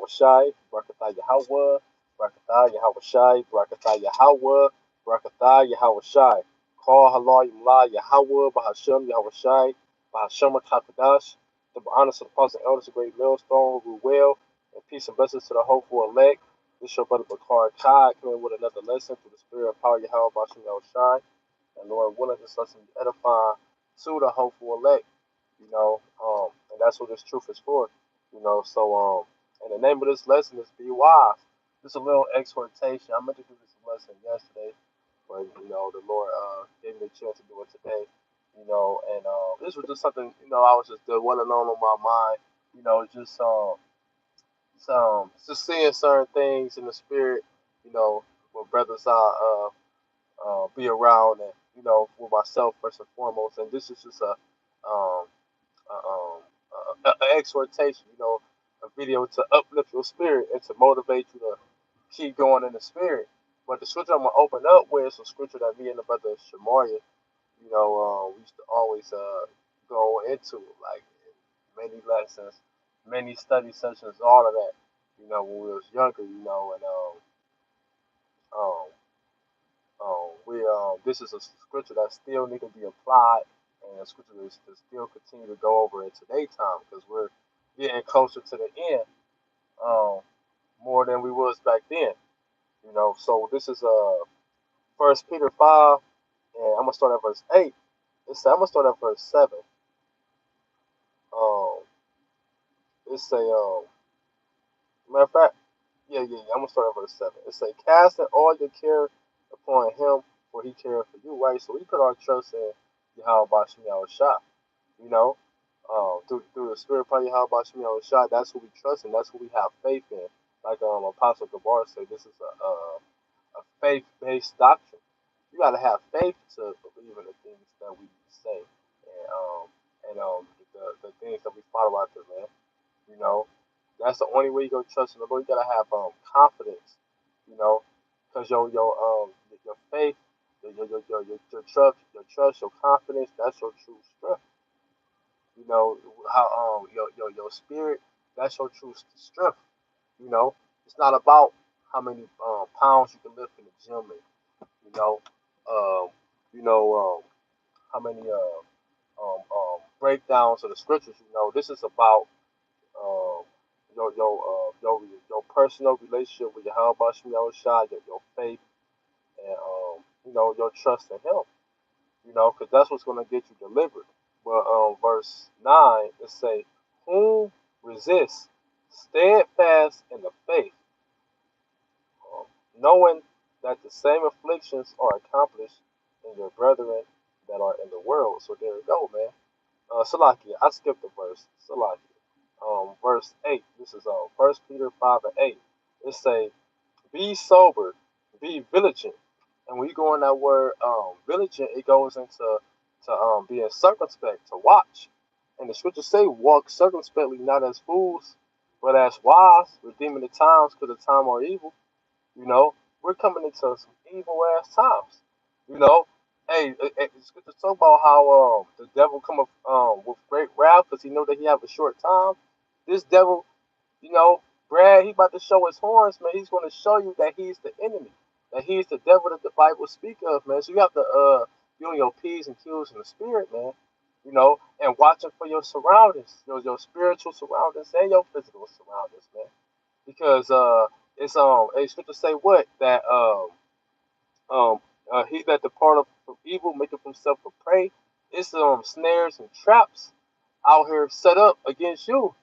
Shai, Barakatah Yahweh, Barakatah Yahweh Shai, Barakatah Yahweh, Barakatah Yahweh Shai. Call Halal Yamla Yahweh, Bahashem Yahweh Shai, Bahashem Takadash. The honor to the apostles and elders, a great millstone, Ruel, and peace and blessings to the hopeful elect. This your brother Bakar Kai coming with another lesson through the spirit of power Yahweh, Bahashem Yahweh Shai. And Lord willing, this lesson be edifying to the hopeful elect, and that's what this truth is for, and the name of this lesson is be wise. Just a little exhortation. I meant to do this lesson yesterday, but the Lord gave me a chance to do it today, and this was just something, I was just dwelling on my mind, just just seeing certain things in the spirit, when brothers are be around and for myself first and foremost. And this is just um, a exhortation, a video to uplift your spirit and to motivate you to keep going in the spirit. But the scripture I'm gonna open up with is a scripture that me and the brother Shamaria, we used to always go into like many lessons, many study sessions, all of that. When we was younger, um, we this is a scripture that still need to be applied, and a scripture to still continue to go over in today's time because we're getting closer to the end, um, more than we was back then. So this is First Peter 5, and I'm gonna start at verse 8. I'm gonna start at verse 7. Um, it's a matter of fact, yeah. I'm gonna start at verse 7. It say, "Casting all your care upon Him, for He cares for you." Right. So we put our trust in Yahweh Bashim Yahweh Shah. You know, through the Spirit of Yahweh Bashim Yahweh Shah. That's who we trust and that's who we have faith in. Like Apostle Gabar said, this is a faith-based doctrine. You got to have faith to believe in the things that we say, and the things that we follow out there, man. You know, that's the only way you gonna trust in the Lord. You gotta have confidence, you know, because your faith, your trust, your confidence, that's your true strength. You know how your spirit, that's your true strength. You know, it's not about how many pounds you can lift in the gym, and um, how many breakdowns of the scriptures. This is about um, your personal relationship with your Bashim Yahushua, your faith, and your trust in Him. Because that's what's going to get you delivered. But verse 9 it say, "Whom resist steadfast in the faith, um, knowing that the same afflictions are accomplished in your brethren that are in the world." So there you go, man. Salakia, I skipped the verse. Salakia. Verse 8. This is First Peter 5 and 8. It say, "Be sober, be vigilant." And when you go in that word vigilant, it goes into being circumspect, to watch. And the scriptures say, "Walk circumspectly, not as fools, but as wise, redeeming the times, because the time are evil." You know, we're coming into some evil ass times. You know, hey, it's good to talk about how the devil come up with great wrath because he know that he have a short time. This devil, you know, Brad, he about to show his horns, man. He's going to show you that he's the enemy, that he's the devil that the Bible speak of, man. So you have to be on your p's and q's in the spirit, man. And watching for your surroundings, your spiritual surroundings and your physical surroundings, man, because it's good to say what that um he that departed from evil maketh himself a prey. It's snares and traps out here set up against you,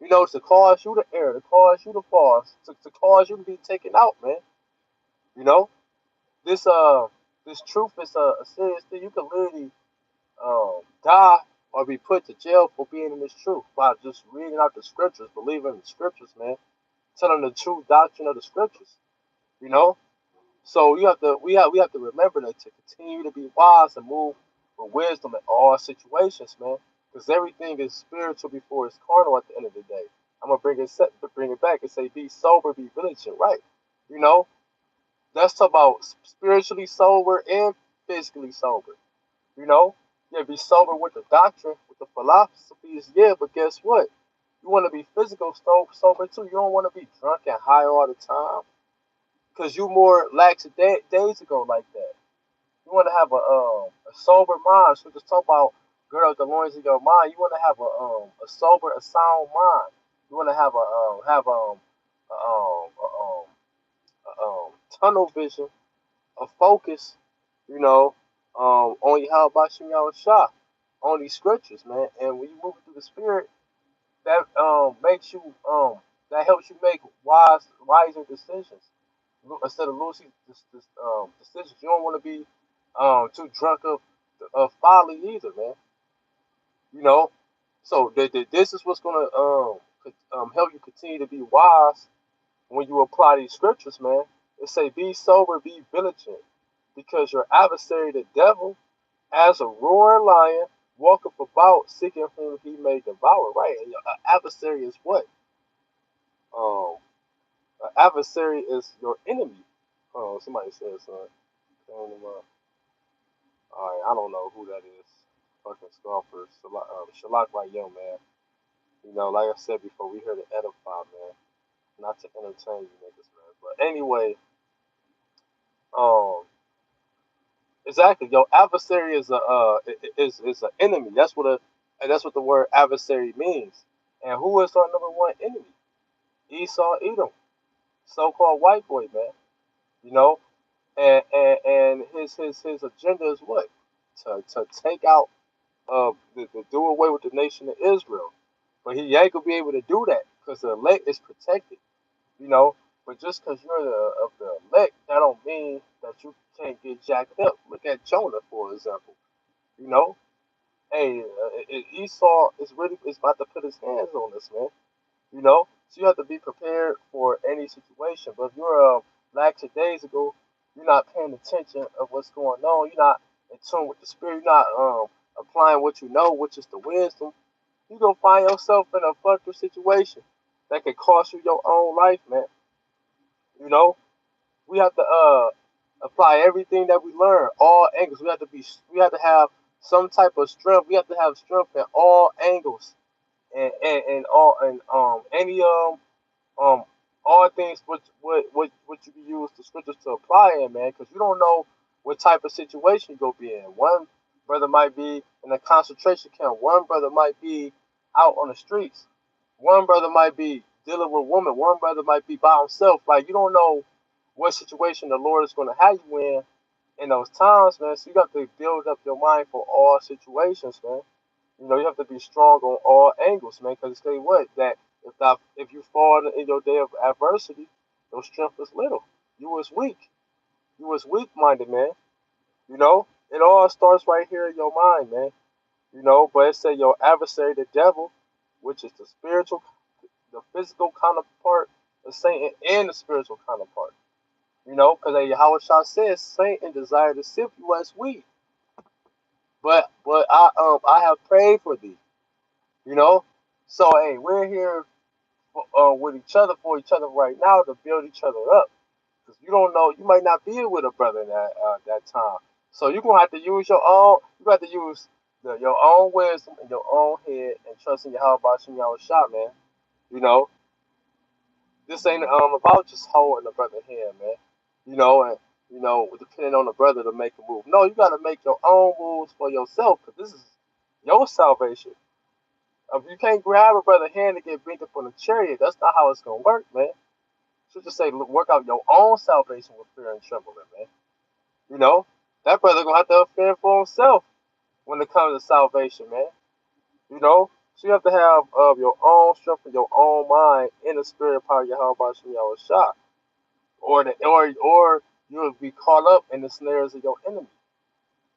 to cause you to err, to cause you to fall, to cause you to be taken out, man. You know this this truth is a serious thing. You can literally die or be put to jail for being in this truth by just reading out the scriptures, believing in the scriptures, man, telling the true doctrine of the scriptures. You know, so we have to remember that to continue to be wise and move with wisdom in all situations, man. Because everything is spiritual before it's carnal at the end of the day. I'm gonna bring it back and say, be sober, be vigilant, right? You know, that's about spiritually sober and physically sober. Yeah, be sober with the doctrine, with the philosophies, yeah. But guess what? You want to be physical sober too. You don't want to be drunk and high all the time because you more lax days ago like that. You want to have a sober mind. So just talk about gird up the loins of your mind. You want to have a sober, a sound mind. You want to have a, um, a, um, tunnel vision, a focus. You know, on how about Yahweh Shah, on these scriptures, man. And when you move through the spirit, that makes you that helps you make wiser decisions instead of losing decisions. You don't want to be too drunk of folly either, man. You know, so this is what's gonna help you continue to be wise when you apply these scriptures, man. It say, "Be sober, be vigilant, because your adversary, the devil, as a roaring lion, walketh about seeking whom he may devour." Right, and your adversary is what? Um, an adversary is your enemy. Oh, somebody says, all right, I don't know who that is. Fucking scoffer, Shalak right, yo, man. You know, like I said before, we here to edify, man, not to entertain you niggas, man. But anyway, um, exactly, your adversary is is an enemy. That's what the word adversary means. And who is our number one enemy? Esau, Edom, so-called white boy, man. You know, and his agenda is what? To take out to do away with the nation of Israel. But he ain't gonna be able to do that because the elect is protected, you know. But just because you're of the elect, that don't mean that you can't get jacked up. Look at Jonah, for example. You know, hey, Esau is about to put his hands on us, man. You know, so you have to be prepared for any situation. But if you're lackadaisical, you're not paying attention of what's going on. You're not in tune with the spirit. You're not applying what you know, which is the wisdom. You gonna find yourself in a fucked up situation that could cost you your own life, man. You know, we have to apply everything that we learn, all angles. We have to have some type of strength. We have to have strength in all angles and all and any um all things what you can use the scriptures to apply in, man, because you don't know what type of situation you go be in. One brother might be in a concentration camp. One brother might be out on the streets. One brother might be dealing with a woman. One brother might be by himself. Like you don't know what situation the Lord is going to have you in those times, man. So you got to build up your mind for all situations, man. You know, you have to be strong on all angles, man. Because tell you what, that if you fall in your day of adversity, your strength is little. You was weak. You was weak minded, man. You know, it all starts right here in your mind, man. You know, but it say your adversary, the devil, which is the spiritual, the physical counterpart of Satan, and the spiritual counterpart. You know, because Yahweh Shah says Satan desire to sift you as wheat, but I have prayed for thee. You know, so hey, we're here with each other for each other right now to build each other up. Because you don't know, you might not be with a brother in that time. So you're gonna have to use your own. You got to use your own wisdom and your own head and trust in Yahweh Bashim Yahweh Shah, man. You know, this ain't about just holding the brother hand, man. You know, and depending on the brother to make a move. No, you got to make your own moves for yourself. Because this is your salvation. If you can't grab a brother hand to get bent up on a chariot, that's not how it's gonna work, man. So just say, look, work out your own salvation with fear and trembling, man. You know, that brother gonna have to fear for himself when it comes to salvation, man. You know, so you have to have your own strength and your own mind in the spirit power of Yahweh Bashim Yahweh Shah, or you'll be caught up in the snares of your enemy.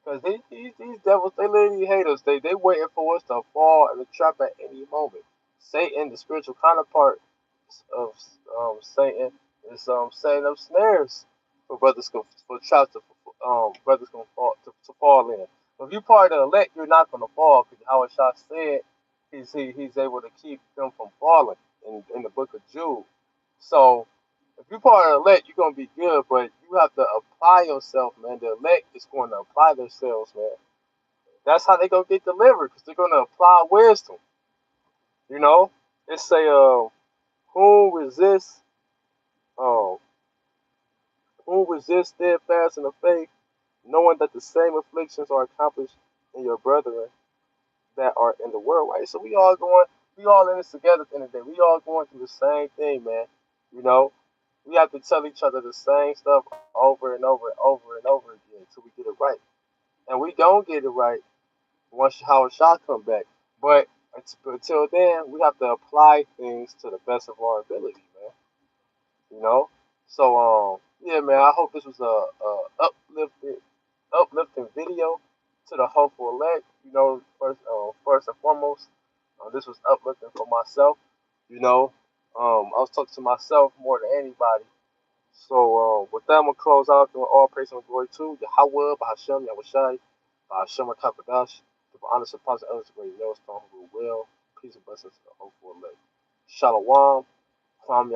Because these devils, they literally hate us. They waiting for us to fall in the trap at any moment. Satan, the spiritual counterpart of Satan, is setting up snares for for traps to brothers gonna fall in. But if you part of the elect, you're not gonna fall because Howard Shah said he's able to keep them from falling in the book of Jude. So if you part of the elect, you're gonna be good, but you have to apply yourself, man. The elect is going to apply themselves, man. That's how they gonna get delivered, because they're gonna apply wisdom, you know. It say, who resists, um, who resists steadfast in the faith, knowing that the same afflictions are accomplished in your brethren that are in the world, right? So we all in this together at the end of the day. We all going through the same thing, man. You know, we have to tell each other the same stuff over and over and over and over again until we get it right. And we don't get it right once Howard Shaw come back. But until then, we have to apply things to the best of our ability, man. You know. So yeah, man. I hope this was a uplifting video to the hopeful elect. You know, first and foremost, this was uplifting for myself. You know, I was talking to myself more than anybody. So with that, I'm gonna close out doing all praise and glory to Yahweh, Bahashem, Yahushai, Bahashem, Takadash, the honest and positive others, great millstone who will. Peace and blessings to the hopeful elect. Shalom, Kwam